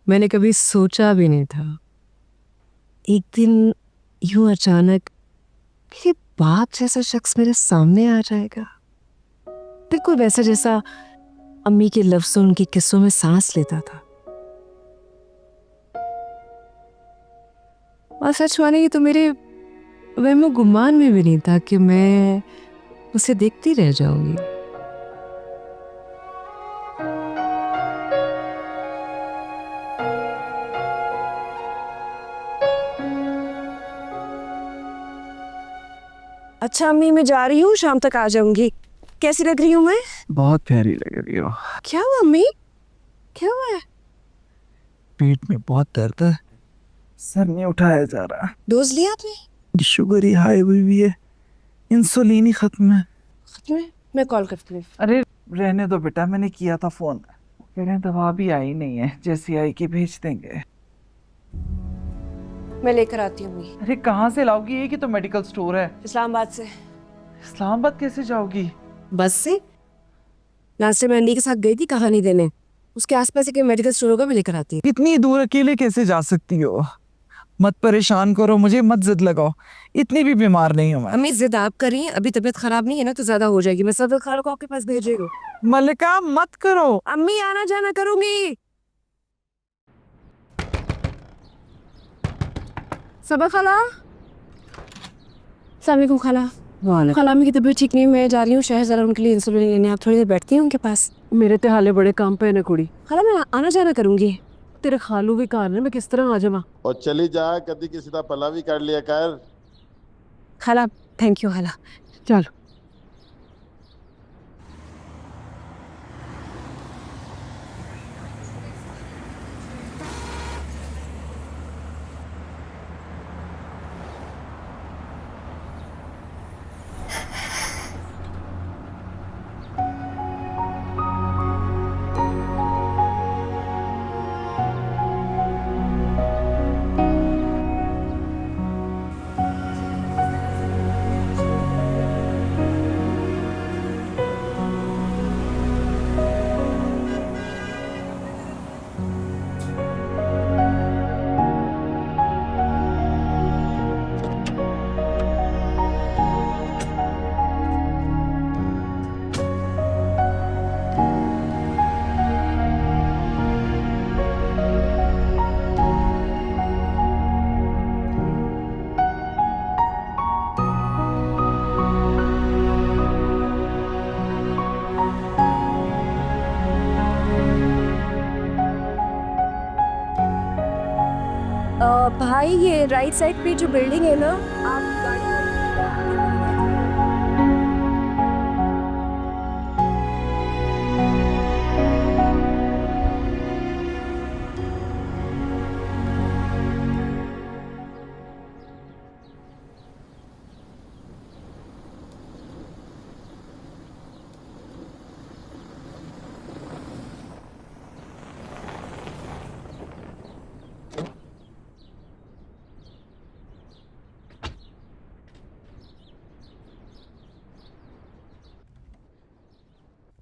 मैंने कभी सोचा भी नहीं था एक दिन यूं अचानक मेरे बाप जैसा शख्स मेरे सामने आ जाएगा। बिल्कुल वैसा जैसा अम्मी के लफ्ज़ों उनके किस्सों में सांस लेता था। और सच माने ये तो मेरे वहमो गुमान में भी नहीं था कि मैं उसे देखती रह जाऊंगी। अच्छा अम्मी, मैं जा रही हूँ, शाम तक आ जाऊंगी। कैसी लग रही हूँ मैं? बहुत प्यारी लग रही हो। क्या हुआ अम्मी? क्या हुआ है? पेट में बहुत दर्द है, सर नहीं उठाया जा रहा। डोज लिया आपने? शुगर ही हाई हुई है, इंसुलिन ही खत्म है। खत्म है? मैं कॉल करती हूँ। अरे रहने दो बेटा, मैंने किया था फोन, कह रहे हैं दवा भी आई नहीं है, जैसी आई कि भेज देंगे। मैं लेकर आती हूँ अम्मी। अरे कहाँ से लाओगी? ये कि तो मेडिकल स्टोर है। इस्लामाबाद से। इस्लामाबाद कैसे जाओगी? बस से। लास्ट टाइम मैं अंडी के साथ गई थी कहानी देने, उसके आसपास एक मेडिकल स्टोर होगा, मैं लेकर आती हूँ। इतनी दूर अकेले कैसे जा सकती हो? मत परेशान करो मुझे, मत जिद लगाओ, इतनी भी बीमार नहीं हूँ मैं। अम्मी जिद आप कर रही हैं, अभी तबीयत खराब नहीं है ना तो ज्यादा हो जाएगी। मैं सब खाना को आपके पास भेज रही हूँ। मल्लिका मत करो। अम्मी आना जाना करूंगी। सबा खाला। सलाम खाला। खाला अम्मी की तबीयत ठीक नहीं, मैं जा रही हूँ शहर, जरा उनके लिए इंसुलिन लेने। आप थोड़ी देर बैठती हैं उनके पास? मेरे ते हाले बड़े काम पे ना कुड़ी। खाला मैं आना जाना करूंगी। तेरे खालू भी घर ने, मैं किस तरह आ जावा? और चली जा, कदी किसी का भला भी कर लिया कर। खाला थैंक यू खाला। चलो। भाई ये राइट साइड पे जो बिल्डिंग है ना, आप गाड़ी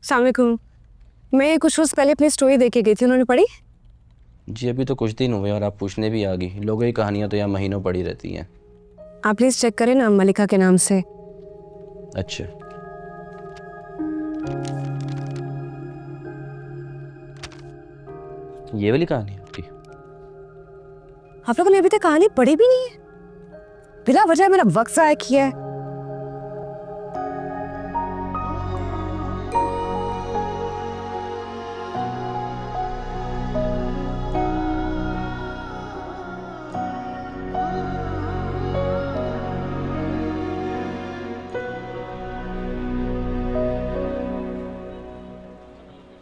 अस्सलामुअलैकुम। मैं कुछ रोज पहले अपनी स्टोरी देख के गई थी, उन्होंने पढ़ी? जी अभी तो कुछ दिन हुए और आप पूछने भी आ गई। लोगों की कहानियां तो यहाँ महीनों पड़ी रहती हैं। आप प्लीज चेक करें ना, मलिका के नाम से। अच्छा ये वाली कहानी है आपकी? आप लोगों ने अभी तक कहानी पढ़ी भी नहीं है? बिला वजह मेरा वक्त ज़ाया किया है।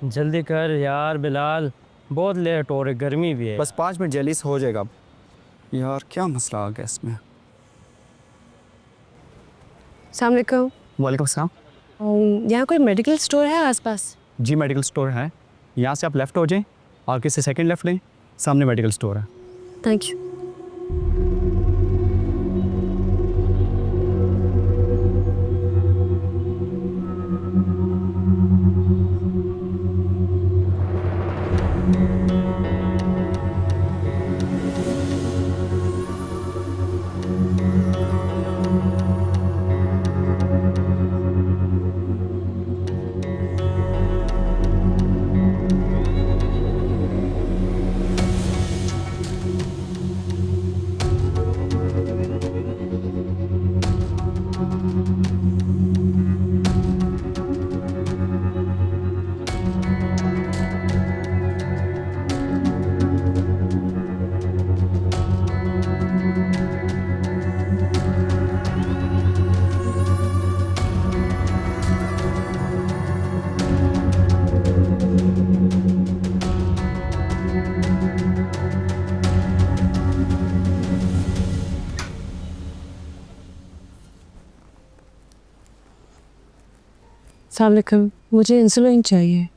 जल्दी कर यार बिलाल, बहुत लेट हो रही, गर्मी भी है। बस 5 मिनट जलीस हो जाएगा। यार क्या मसला आ गया इसमें? अस्सलाम वालेकुम। वालेकुम सलाम। यहाँ कोई मेडिकल स्टोर है आसपास? जी मेडिकल स्टोर है, यहाँ से आप लेफ़्ट हो जाएं, आगे से सेकंड लेफ़्ट लें, सामने मेडिकल स्टोर है। Thank you. अस्सलाम वालेकुम, मुझे इंसुलिन चाहिए।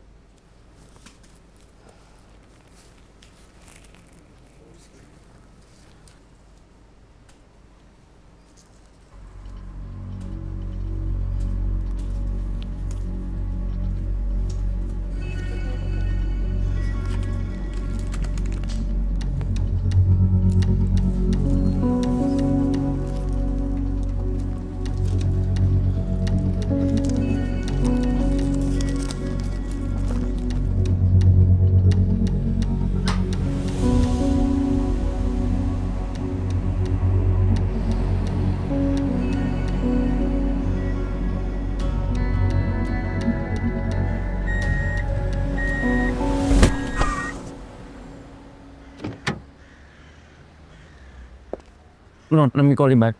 No, let me call you back.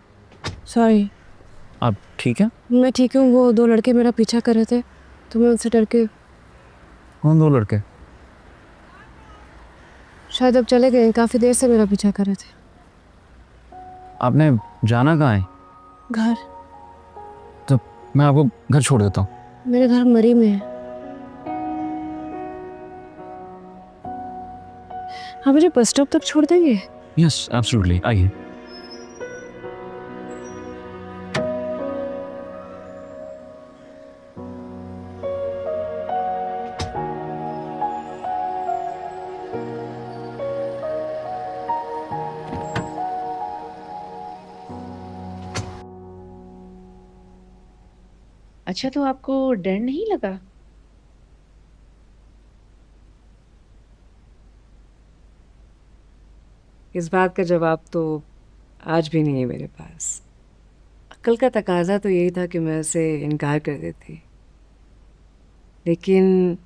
Sorry, आप ठीक है? मैं ठीक हूँ। वो 2 लड़के मेरा पीछा कर रहे थे तो मैं उनसे डर के कौन 2 लड़के? शायद अब चले गए। काफ़ी देर से मेरा पीछा कर रहे थे। आपने जाना कहाँ है? घर, तो मैं आपको घर छोड़ देता हूँ। मेरे घर मरी में है। आप मुझे बस स्टॉप तक छोड़ देंगे? यस, एब्सोल्युटली, आइए। अच्छा, तो आपको डर नहीं लगा? इस बात का जवाब तो आज भी नहीं है मेरे पास। अक्ल का तकाजा तो यही था कि मैं उसे इनकार कर देती, लेकिन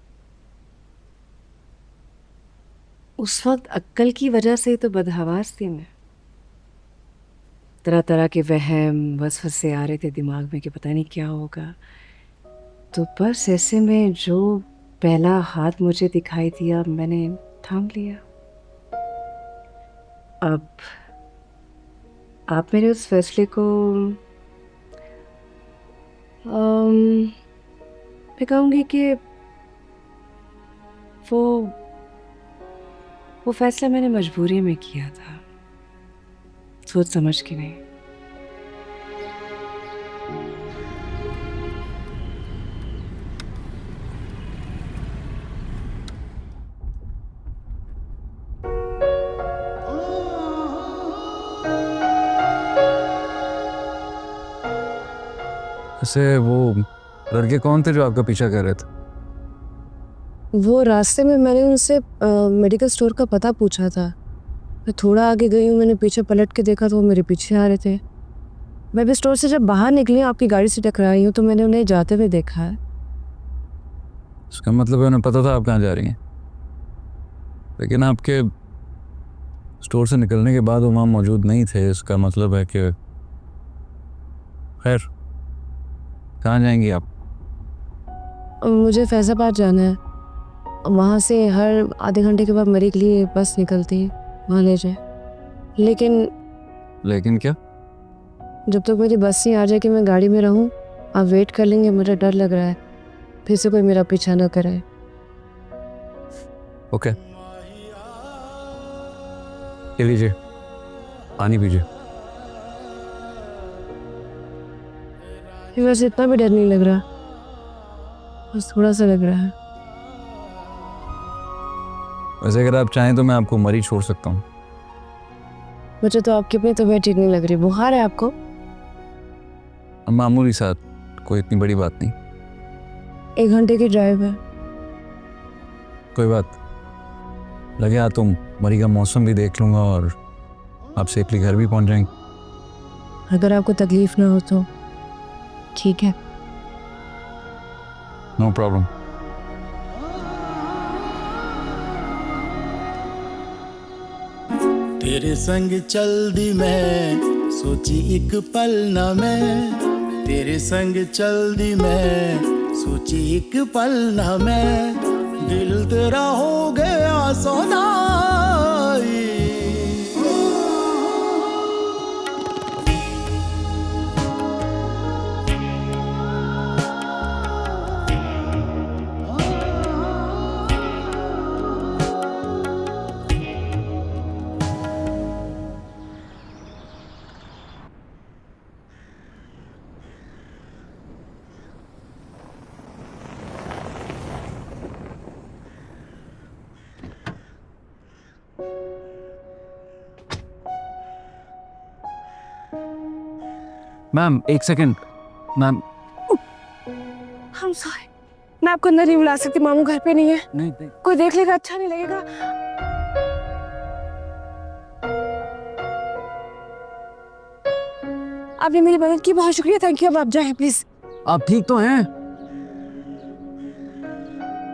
उस वक्त अक्ल की वजह से ही तो बदहवास थी मैं। तरह तरह के वहम वसवसे आ रहे थे दिमाग में कि पता नहीं क्या होगा। तो बस ऐसे में जो पहला हाथ मुझे दिखाई दिया मैंने थाम लिया। अब आप मेरे उस फैसले को मैं कहूँगी कि वो फैसला मैंने मजबूरी में किया था, सोच समझ के नहीं। ऐसे वो लड़के कौन थे जो आपका पीछा कर रहे थे? वो रास्ते में मैंने उनसे मेडिकल स्टोर का पता पूछा था। मैं थोड़ा आगे गई हूँ, मैंने पीछे पलट के देखा तो वो मेरे पीछे आ रहे थे। मैं भी स्टोर से जब बाहर निकली हूँ, आपकी गाड़ी से टकराई हूँ, तो मैंने उन्हें जाते हुए देखा है। उसका मतलब है उन्हें पता था आप कहाँ जा रही हैं, लेकिन आपके स्टोर से निकलने के बाद वो वहाँ मौजूद नहीं थे। इसका मतलब है कि खैर, कहाँ जाएंगी आप? मुझे फैज़ाबाद जाना है। वहाँ से हर आधे घंटे के बाद मरी के लिए बस निकलती है, वहाँ ले जाए। लेकिन क्या? जब तक मेरी बस नहीं आ जाए कि मैं गाड़ी में रहूँ, आप वेट कर लेंगे। मुझे डर लग रहा है फिर से कोई मेरा पीछा न करे। ओके, ये लीजिए, पानी पीजिए। वैसे इतना भी डर नहीं लग रहा, बस थोड़ा सा लग रहा है। वैसे अगर आप चाहें तो मैं आपको मरी छोड़ सकता हूँ। मुझे तो आपकी अपनी तबीयत ठीक नहीं लग रही। बुखार है आपको? मामूली साथ, कोई इतनी बड़ी बात नहीं। 1 घंटे की ड्राइव है। कोई बात लगे हाथ तो मरी का मौसम भी देख लूँगा और आप सेफली घर भी पहुँच जाएंगे। अगर आपको तकलीफ ना हो तो ठीक है। No problem. तेरे संग चल दी मैं सोची एक पल ना मैं, तेरे संग चल दी मैं सोची एक पल ना मैं, दिल तेरा हो गया सौदाई। मैम एक सेकंड मैम। I'm sorry. मैं आपको अंदर नहीं बुला सकती, मामू घर पे नहीं है। नहीं कोई देख लेगा, अच्छा नहीं लगेगा। आपने मेरी मदद की, बहुत शुक्रिया, थैंक यू। अब आप जाएं प्लीज। आप ठीक तो हैं?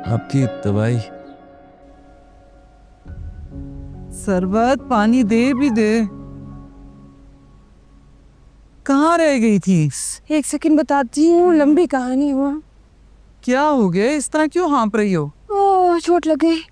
आपकी दवाई। शरबत पानी दे भी दे। कहाँ रह गई थी? एक सेकंड बताती हूँ, लंबी कहानी हुआ। क्या हो गया, इस तरह क्यों हाँप रही हो? ओह, चोट लग गई।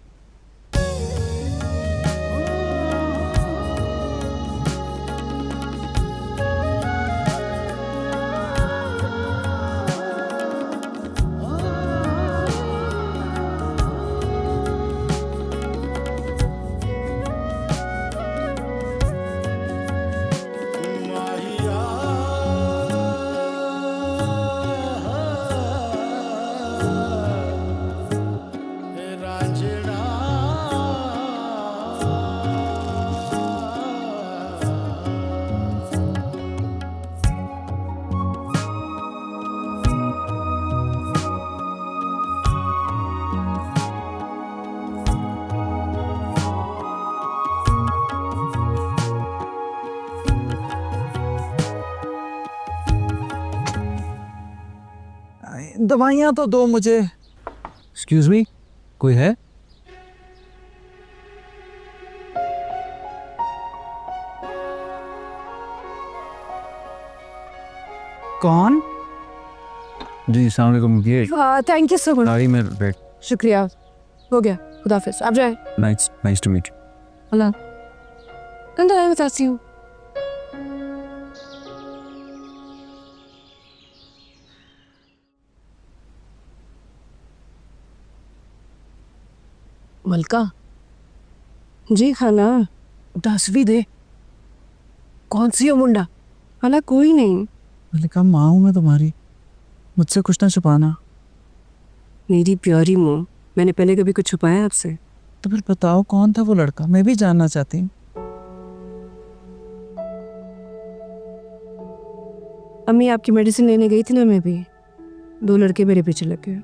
दवाइयाँ तो दो मुझे। एक्सक्यूज मी, कोई है? कौन? जी अस्सलाम वालेकुम। ये थैंक यू सो मच। गाड़ी में बैठ। शुक्रिया, हो गया, खुदा हाफिज। आप जाए। Nice to meet. अल्लाह, अंदर आए, बताती हूँ। मलका, जी खाला। 10वीं दे। कौन सी हो मुंडा? खाला कोई नहीं। मलिका, माँ हूँ मैं तुम्हारी, मुझसे कुछ ना छुपाना। मेरी प्यारी मुँह, मैंने पहले कभी कुछ छुपाया आपसे? तो फिर बताओ कौन था वो लड़का, मैं भी जानना चाहती हूँ। अम्मी आपकी मेडिसिन लेने गई थी ना, मैं भी। 2 लड़के मेरे पीछे लग गए।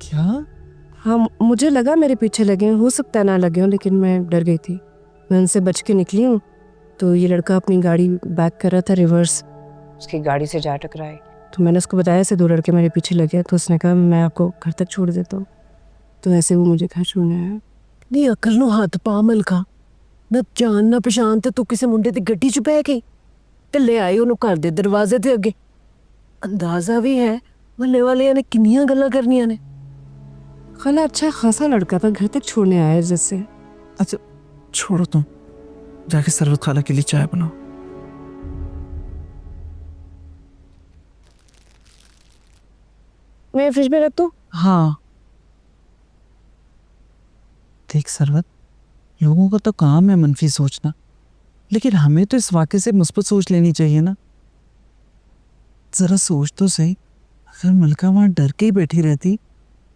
क्या? हाँ, मुझे लगा मेरे पीछे लगे हैं, हो सकता है ना लगे हों, लेकिन मैं डर गई थी। मैं उनसे बच के निकली हूँ तो ये लड़का अपनी गाड़ी बैक कर रहा था रिवर्स, उसकी गाड़ी से जा टकराए। तो मैंने उसको बताया ऐसे 2 लड़के मेरे पीछे लगे, तो उसने कहा मैं आपको घर तक छोड़ देता हूँ। तो ऐसे वो मुझे घर छोड़ने आया। नहीं अकल नु हथ पा मलका, ना जान ना पछान ते तू किसे मुंडे दी गड्डी च पै गई ते ले आई ओनू घर दे दरवाजे ते अगे। अंदाजा भी है मल्ले वाले ने किन्नियां गल्लां करनियां ने। खाला अच्छा खासा लड़का था, घर तक छोड़ने आया जैसे। अच्छा छोड़ो तुम, जाके सरवत खाला के लिए चाय बनाओ। मैं फ्रिज में रख दूँ? हाँ। देख सरवत, लोगों का तो काम है मनफी सोचना, लेकिन हमें तो इस वाक़े से मुस्बत सोच लेनी चाहिए ना। जरा सोच तो सही, अगर मलका वहां डर के ही बैठी रहती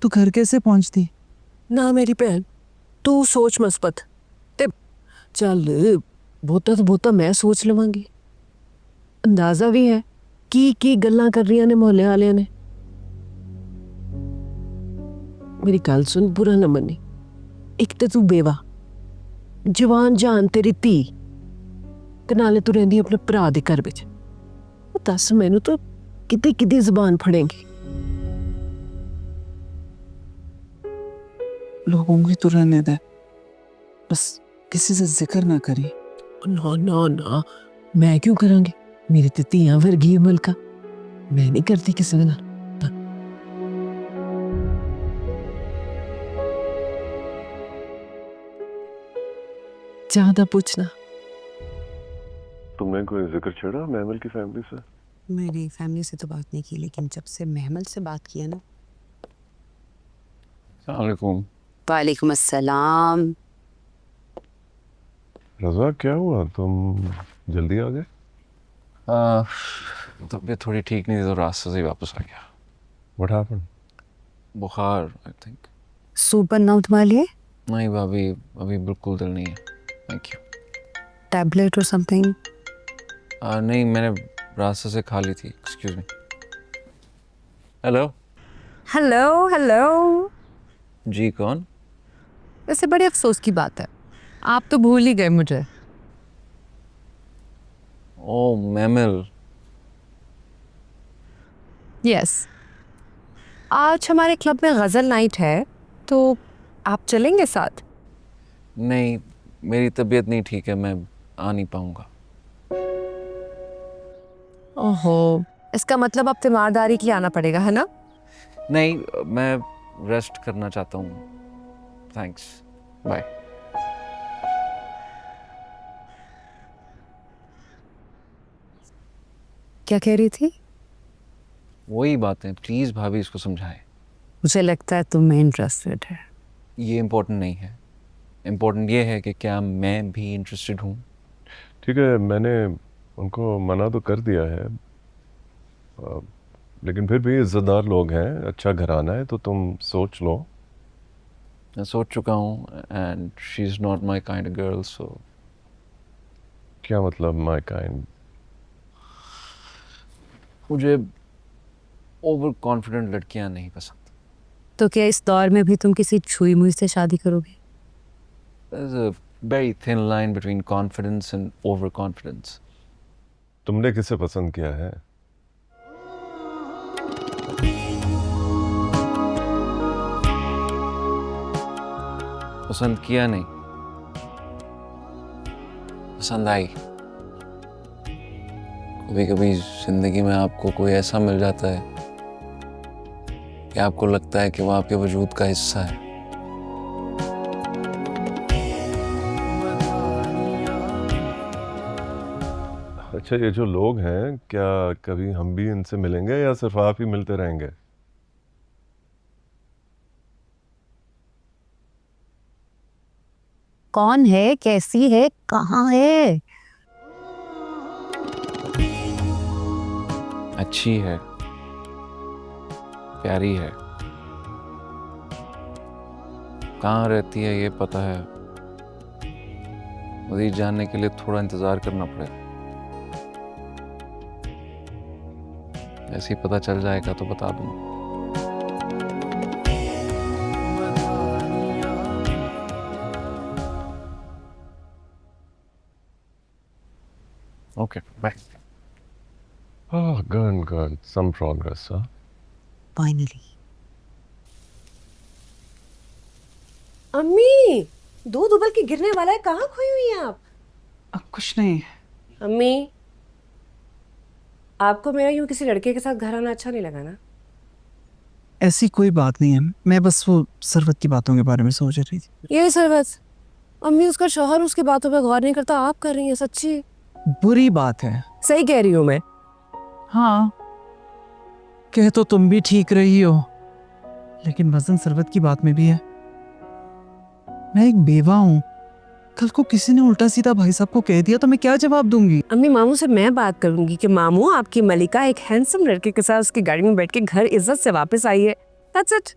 तो घर कैसे पहुंचती? ना मेरी भैन, तू सोच मस्बत ते चल बहुता तो बहुता मैं सोच लवांगी। अंदाजा भी है की गल्लां कर रही ने मोहल्ले वाले ने। मेरी गल सुन, बुरा न मनी, एक ते तू बेवा, जवान जान तेरी धी, ते नाले तू रहिंदी अपने भरा दे घर विच। दस मैनू तो किते किदी जबान फड़ेंगी। लोगों की तो रहने दे, बस किसी से जिक्र ना करी। ना ना ना, मैं क्यों करांगी, मेरी ते धियां वर्गी है मलका, मैं नहीं करती किसी दे नाल। ज्यादा पूछना। तुमने कोई जिक्र छेड़ा महमल की फैमिली से? मेरी फैमिली से तो बात नहीं की, लेकिन जब से महमल से बात किया ना। अस्सलाम वालेकुम अस्सलाम। रजा क्या हुआ, तुम जल्दी आ गए? तबीयत थोड़ी ठीक नहीं थी तो रास्ते से ही वापस आ गया। What happened? बुखार आई थिंक। सूप बनना तुम्हारे लिए? नहीं भाभी, अभी बिल्कुल दिल नहीं है। Thank you. टैबलेट और समथिंग? नहीं, मैंने रास्ते से खा ली थी। Excuse me. Hello. Hello hello. जी कौन? वैसे बड़े अफसोस की बात है, आप तो भूल ही गए मुझे। ओ मैमल। यस, आज हमारे क्लब में गज़ल नाइट है, तो आप चलेंगे साथ? नहीं, मेरी तबीयत नहीं ठीक है, मैं आ नहीं पाऊंगा। ओहो, इसका मतलब अब तीमारदारी के लिए आना पड़ेगा, है ना? नहीं, मैं रेस्ट करना चाहता हूँ। Thanks, bye. क्या कह रही थी? वही बात है, प्लीज़ भाभी इसको समझाएं। मुझे लगता है तुम में इंटरेस्टेड है। ये इम्पोर्टेंट नहीं है, इम्पोर्टेंट ये है कि क्या मैं भी इंटरेस्टेड हूँ। ठीक है, मैंने उनको मना तो कर दिया है, लेकिन फिर भी इज्जतदार लोग हैं, अच्छा घराना है, तो तुम सोच लो। मैं सोच चुका हूँ and she is not my kind of girl, so. क्या मतलब माई काइंड? मुझे ओवर कॉन्फिडेंट लड़कियाँ नहीं पसंद। तो क्या इस दौर में भी तुम किसी छुई मुई से शादी करोगे? There's a very thin line between confidence and overconfidence. तुमने किसे पसंद किया है? पसंद किया नहीं, पसंद आई। कभी कभी जिंदगी में आपको कोई ऐसा मिल जाता है कि आपको लगता है कि वो आपके वजूद का हिस्सा है। अच्छा, ये जो लोग हैं, क्या कभी हम भी इनसे मिलेंगे या सिर्फ आप ही मिलते रहेंगे? कौन है, कैसी है, कहाँ है? अच्छी है, प्यारी है, कहाँ रहती है ये पता है। मज़ीद जानने के लिए थोड़ा इंतज़ार करना पड़ेगा। ऐसे ही पता चल जाएगा तो बता दूंगा। Okay, bye. Oh, good. Some progress, huh? Finally. अम्मी, दूध उबल के गिरने वाला है, कहाँ खोई हुई हैं आप? कुछ नहीं। अम्मी, आपको मेरा यूं किसी लड़के के साथ घर आना अच्छा नहीं लगा ना? ऐसी कोई बात नहीं है, मैं बस वो सरवत की बातों के बारे में सोच रही थी। ये सरबत, अम्मी उसका शौहर उसकी बातों पे गौर नहीं करता, आप कर रही हैं, सच्ची बुरी बात है। सही कह रही हूँ मैं। हाँ, कह तो तुम भी ठीक रही हो, लेकिन वजन सरवत की बात में भी है। मैं एक बेवा हूँ, कल को किसी ने उल्टा सीधा भाई साहब को कह दिया तो मैं क्या जवाब दूंगी? अम्मी, मामू से मैं बात करूंगी कि मामू आपकी मलिका एक हैंडसम लड़के के साथ उसकी गाड़ी में बैठ के घर इज्जत से वापस आई है। That's it.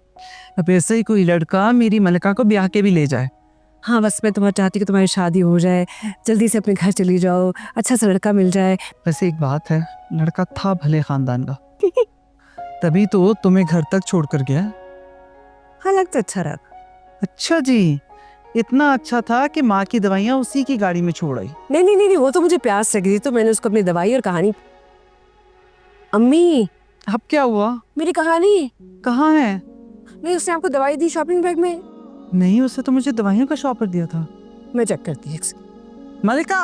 अब ऐसा ही कोई लड़का मेरी मलिका को ब्याह के भी ले जाए। हाँ, बस मैं तुम्हारी चाहती कि तुम्हारी शादी हो जाए, जल्दी से अपने घर चली जाओ, अच्छा सा लड़का मिल जाए। वैसे एक बात है, लड़का था भले खानदान का तभी तो तुम्हें घर तक छोड़ कर गया। हाँ, लगता अच्छा रहा। अच्छा जी, इतना अच्छा था कि माँ की दवाइयाँ उसी की गाड़ी में छोड़ आई। नहीं, वो तो मुझे प्यास लगी थी तो मैंने उसको अपनी दवाई और कहानी। अम्मी, अब क्या हुआ? मेरी कहानी कहाँ है? नहीं, उसने आपको दवाई दी शॉपिंग बैग में? नहीं, उससे तो मुझे दवाइयों का शॉपर दिया था। मैं चेक करती हूँ। मलिका,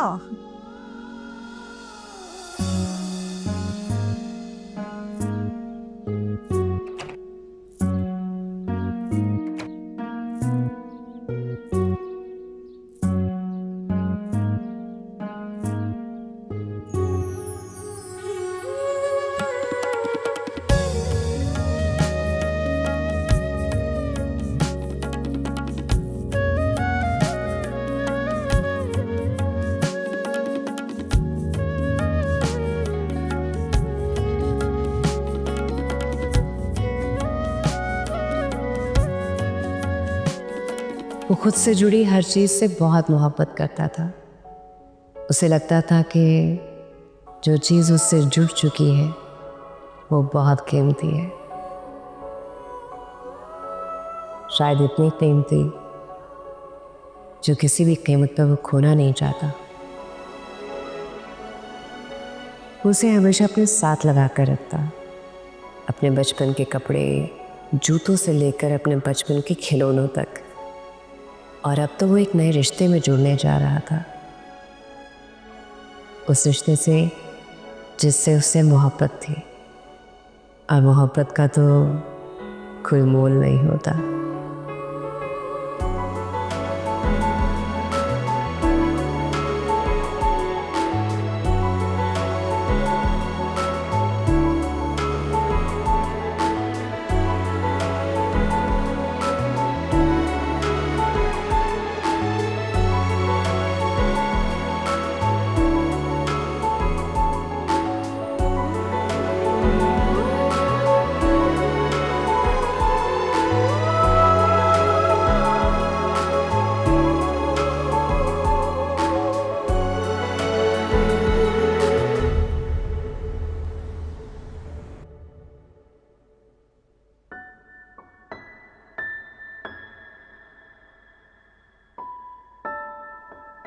खुद से जुड़ी हर चीज़ से बहुत मोहब्बत करता था। उसे लगता था कि जो चीज़ उससे जुड़ चुकी है वो बहुत कीमती है, शायद इतनी कीमती जो किसी भी कीमत पर वो खोना नहीं चाहता। उसे हमेशा अपने साथ लगा कर रखता, अपने बचपन के कपड़े, जूतों से लेकर अपने बचपन के खिलौनों तक। और अब तो वो एक नए रिश्ते में जुड़ने जा रहा था, उस रिश्ते से जिससे उससे मोहब्बत थी, और मोहब्बत का तो कोई मोल नहीं होता।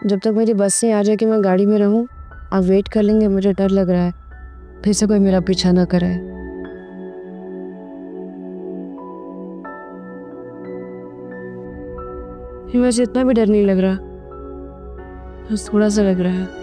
जब तक मेरी बस नहीं आ जाए कि मैं गाड़ी में रहूं, आप वेट कर लेंगे। मुझे डर लग रहा है फिर से कोई मेरा पीछा ना करे। मुझे इतना भी डर नहीं लग रहा, बस थोड़ा सा लग रहा है।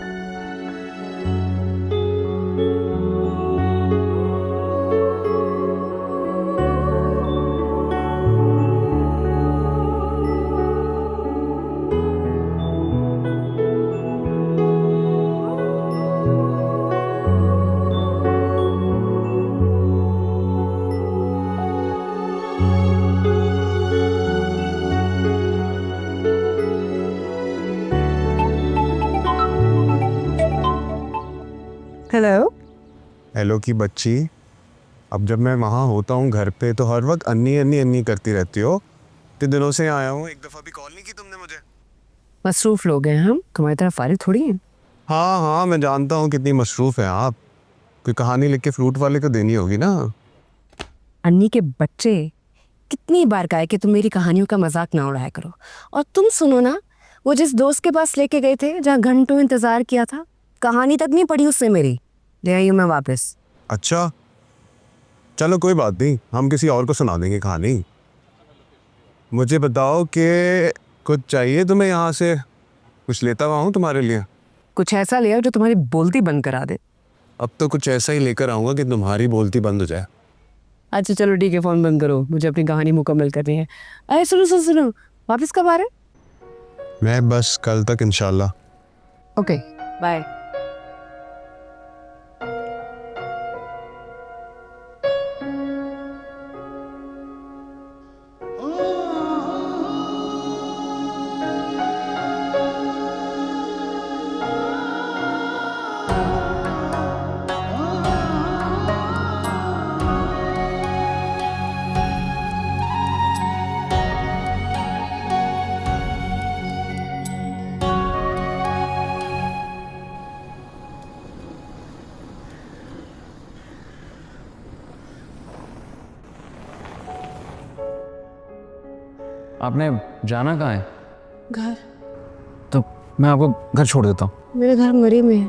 हेलो। हेलो की बच्ची, अब जब मैं वहाँ होता हूँ घर पे तो हर वक्त अन्नी अन्नी अन्नी करती रहती हो। इतने दिनों से आया हूँ, एक दफ़ा भी कॉल नहीं की तुमने मुझे। मसरूफ लोग हैं हम, तुम्हारी तरफ फारिग थोड़ी हैं। हाँ हाँ, मैं जानता हूँ कितनी मसरूफ़ हैं आप। कोई कहानी लिख के फ्रूट वाले को देनी होगी ना। अन्नी के बच्चे, कितनी बार कहा है कि तुम मेरी कहानियों का मजाक ना उड़ाया करो। और तुम सुनो ना, वो जिस दोस्त के पास लेके गए थे जहाँ घंटों इंतजार किया था, कहानी तक नहीं पढ़ी उससे मेरी। ले आई हूँ मैं वापस। अच्छा चलो कोई बात नहीं, हम किसी और को सुना देंगे कहानी। मुझे बताओ कि कुछ चाहिए तुम्हें यहाँ से? कुछ लेता हुआ हूँ तुम्हारे लिए। कुछ ऐसा ले आओ जो तुम्हारी बोलती बंद करा दे। अब तो कुछ ऐसा ही लेकर आऊँगा कि तुम्हारी बोलती बंद हो जाए। अच्छा चलो ठीक है, फ़ोन बंद करो, मुझे अपनी कहानी मुकम्मल करनी है। अरे सुनो सुनो सुनो, वापस कब आ रहे? मैं बस कल तक इंशाल्लाह। Okay bye. आपने जाना कहाँ है? घर। तो मैं आपको घर छोड़ देता हूँ। मेरे घर मरी में है।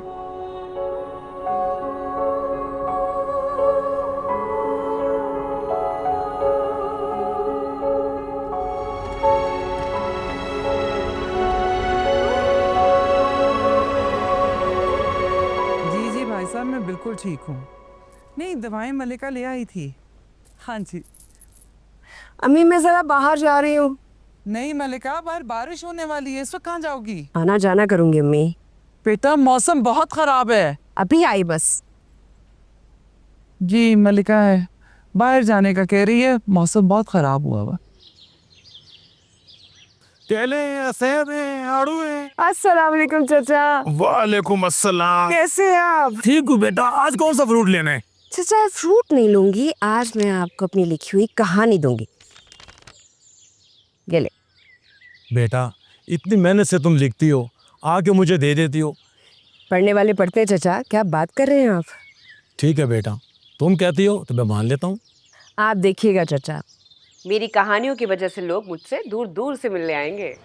जी जी भाई साहब, मैं बिल्कुल ठीक हूँ। नहीं, दवाएं मलिका ले आई थी। हाँ जी। अम्मी मैं जरा बाहर जा रही हूँ। नहीं मलिका, बाहर बारिश होने वाली है, इस वक्त कहाँ जाओगी? आना जाना करूंगी अम्मी। बेटा मौसम बहुत खराब है। अभी आई बस। जी मलिका है, बाहर जाने का कह रही है, मौसम बहुत खराब हुआ हुआ। केले हैं, सेब हैं, आड़ू हैं। अस्सलाम वालेकुम चाचा। वालेकुम अस्सलाम। कैसे हैं आप? ठीक हूँ बेटा, आज कौन सा फ्रूट लेना है? चाचा फ्रूट नहीं लूंगी, आज मैं आपको अपनी लिखी हुई कहानी दूंगी। ये ले। बेटा इतनी मेहनत से तुम लिखती हो, आके मुझे दे देती हो। पढ़ने वाले पढ़ते हैं चाचा, क्या बात कर रहे हैं आप? ठीक है बेटा, तुम कहती हो तो मैं मान लेता हूँ। आप देखिएगा चाचा, मेरी कहानियों की वजह से लोग मुझसे दूर दूर से मिलने आएंगे।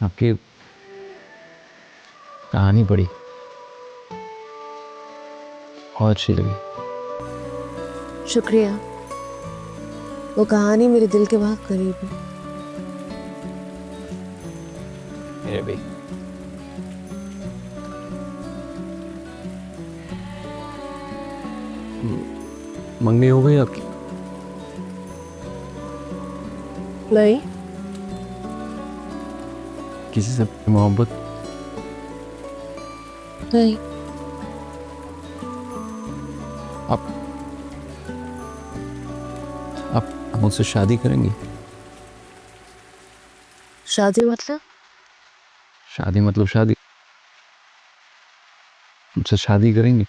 आपकी कहानी पढ़ी, बहुत अच्छी लगी। शुक्रिया, वो कहानी मेरे दिल के बहुत करीब है। मेरे भी। मंगनी हो गई आपकी? नहीं। किसी से मोहब्बत? नहीं। आप मुझसे शादी करेंगी? शादी मतलब? शादी मतलब शादी। मुझसे शादी करेंगी?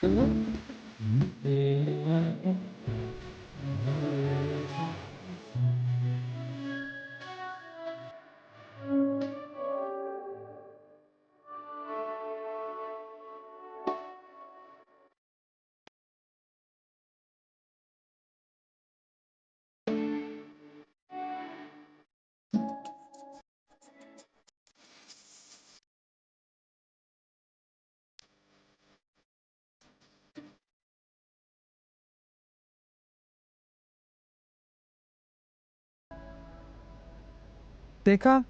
देखा,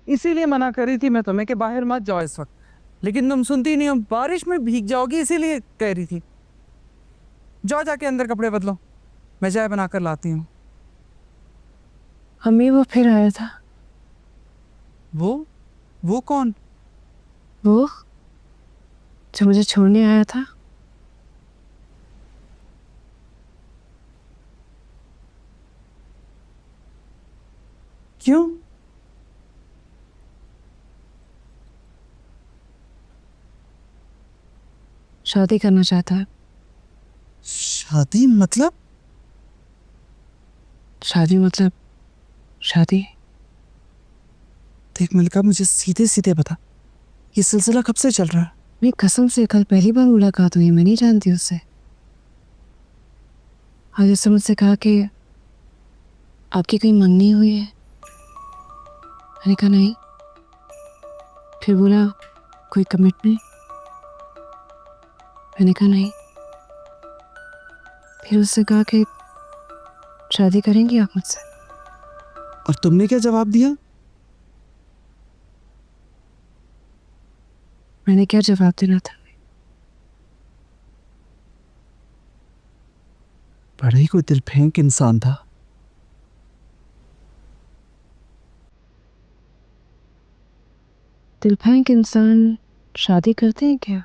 इसीलिए मना करी थी मैं तुम्हें कि बाहर मत जाओ इस वक्त, लेकिन तुम सुनती नहीं हो। बारिश में भीग जाओगी इसीलिए कह रही थी। जाओ जाके अंदर कपड़े बदलो, मैं चाय बना कर लाती हूँ। अम्मी वो फिर आया था। वो कौन? वो जो मुझे छोड़ने आया था। क्यों? शादी करना चाहता है। शादी मतलब? शादी मतलब शादी। देख मलिका, मुझे सीधे सीधे बता, ये सिलसिला कब से चल रहा है? मेरी कसम से कल पहली बार मुलाकात हुई, मैं नहीं जानती उससे। आज उसने मुझसे कहा कि आपकी कोई मंगनी हुई है। मैंने कहा नहीं। फिर बोला कोई कमिटमेंट। मैंने कहा नहीं। फिर उससे कहा कि शादी करेंगी आप मुझसे? और तुमने क्या जवाब दिया? मैंने क्या जवाब देना था? बड़ा ही कोई दिल फेंक इंसान था। दिल फेंक इंसान शादी करते हैं क्या?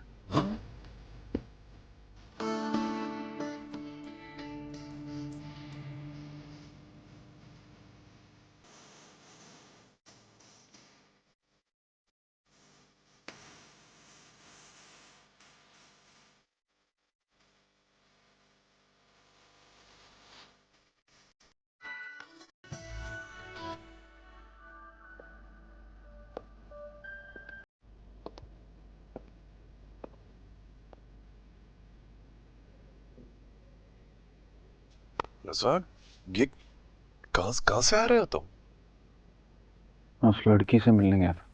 रज़ाक, ये कहाँ से आ रहे हो तुम? उस लड़की से मिलने गया था।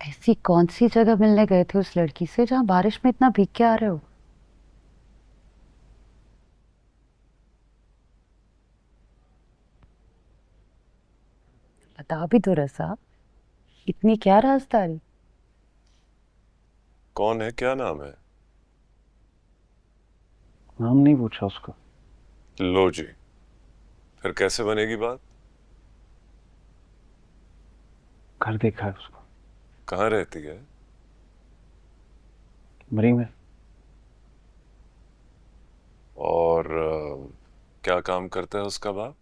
ऐसी कौन सी जगह मिलने गए थे उस लड़की से जहाँ बारिश में इतना भीग के आ रहे हो? बता भी दो रज़ा, इतनी क्या राजदारी? कौन है, क्या नाम है? नाम नहीं पूछा उसका। लो जी, फिर कैसे बनेगी बात? घर देखा है उसको। कहाँ रहती है? मरी में। और क्या काम करता है उसका बाप?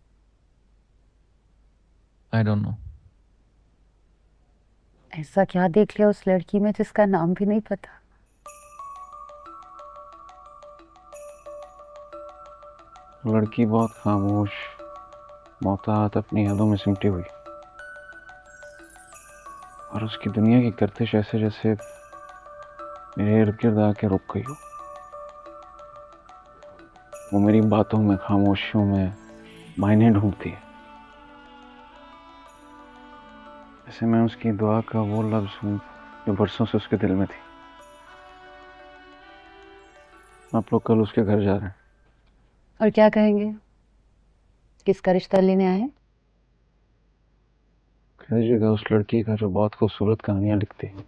I don't know. ऐसा क्या देख लिया उस लड़की में जिसका नाम भी नहीं पता? लड़की बहुत खामोश, मोहतात, अपनी यादों में सिमटी हुई, और उसकी दुनिया की गर्दिश ऐसे जैसे मेरे इर्द गिर्द आके रुक गई हो। वो मेरी बातों में, खामोशियों में मायने ढूंढती है। ऐसे मैं उसकी दुआ का वो लफ्ज हूँ जो बरसों से उसके दिल में थी। आप लोग कल उसके घर जा रहे हैं। और क्या कहेंगे? किसका रिश्ता लेने आए हैं? कह दीजिएगा उस लड़की का जो बहुत खूबसूरत कहानियां लिखती है।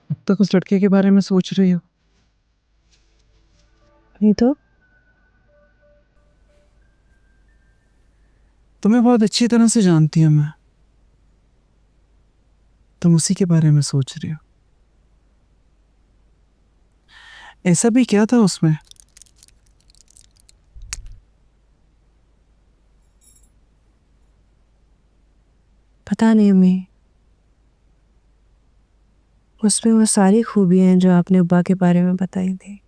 अब तक उस लड़के के बारे में सोच रही हो? नहीं तो तुम्हें बहुत अच्छी तरह से जानती हूं मैं। तुम उसी के बारे में सोच रही हो। ऐसा भी क्या था उसमें? पता नहीं अम्मी, उसमें वो सारी खूबियां हैं जो आपने अब्बा के बारे में बताई थी।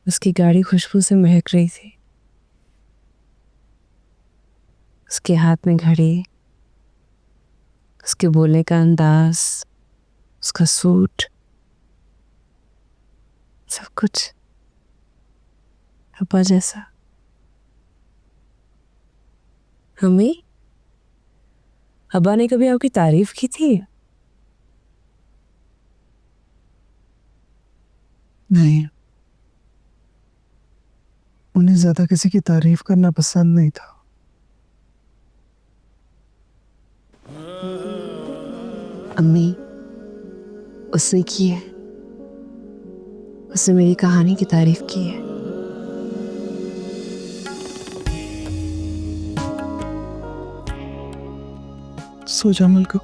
उसकी गाड़ी खुशबू से महक रही थी, उसके हाथ में घड़ी, उसके बोलने का अंदाज, उसका सूट, सब कुछ अब्बा जैसा। अम्मी, अब्बा ने कभी आपकी तारीफ की थी? नहीं, उन्हें ज्यादा किसी की तारीफ करना पसंद नहीं था। अम्मी, उसने की है। उसने मेरी कहानी की तारीफ की है। सो जा मलका।